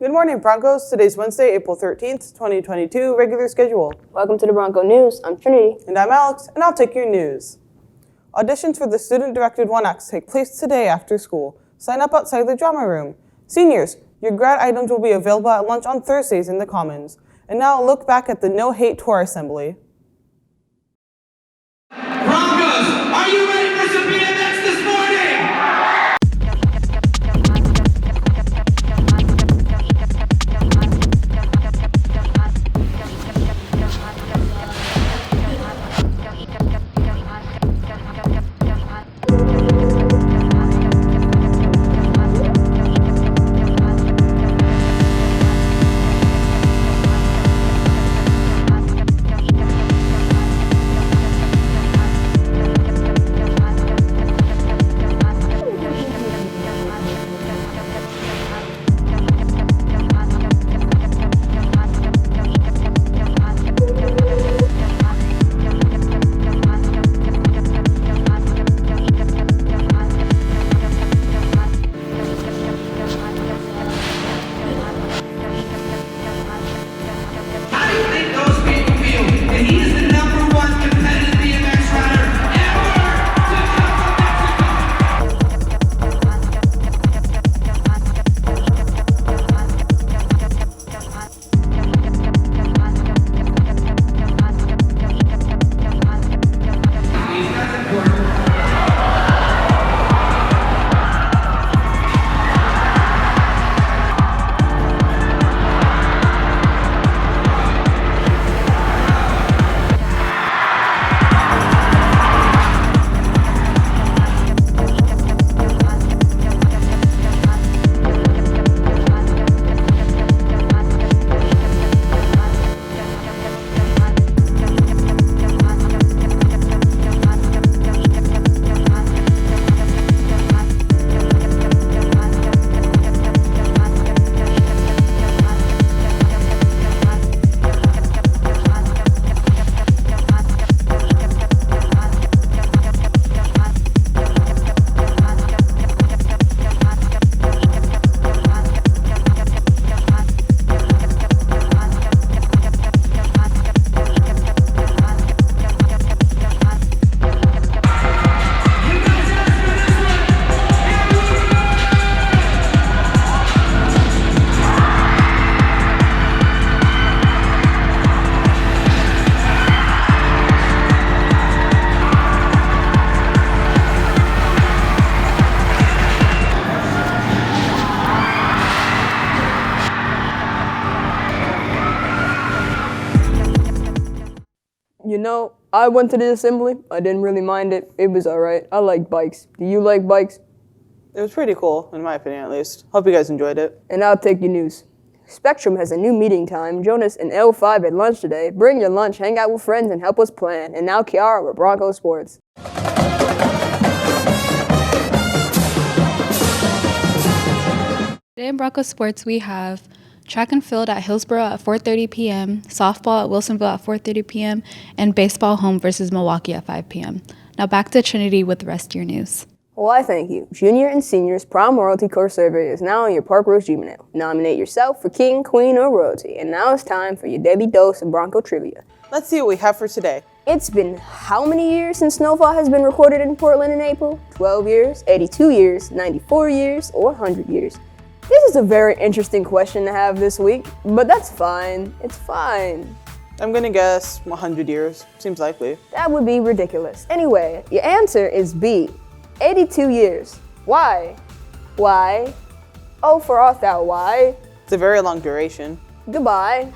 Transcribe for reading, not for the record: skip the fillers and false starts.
Good morning, Broncos. Today's Wednesday, April 13th, 2022, regular schedule. Welcome to the Bronco News. I'm Trinity. And I'm Alex, and I'll take your news. Auditions for the student-directed one-acts take place today after school. Sign up outside the drama room. Seniors, your grad items will be available at lunch on Thursdays in the Commons. And now look back at the No Hate Tour Assembly. Broncos, are you ready for some BMX this morning? You know, I went to the assembly. I didn't really mind it. It was alright. I like bikes. Do you like bikes? It was pretty cool, in my opinion at least. Hope you guys enjoyed it. And I'll take your news. Spectrum has a new meeting time. Join us in L5 at lunch today. Bring your lunch, hang out with friends, and help us plan. And now Kiara with Bronco Sports. Today in Bronco Sports, we have track and field at Hillsborough at 4:30 p.m., softball at Wilsonville at 4:30 p.m., and baseball home versus Milwaukee at 5 p.m. Now back to Trinity with the rest of your news. Why, thank you. Junior and Seniors Prom Royalty Course Survey is now on your Park Rose Gmail. Nominate yourself for King, Queen, or Royalty. And now it's time for your daily dose of Bronco trivia. Let's see what we have for today. It's been how many years since snowfall has been recorded in Portland in April? 12 years, 82 years, 94 years, or 100 years? This is a very interesting question to have this week, but that's fine. It's fine. I'm gonna guess 100 years. Seems likely. That would be ridiculous. Anyway, your answer is B, 82 years. Why? Why? Oh, for art thou why? It's a very long duration. Goodbye.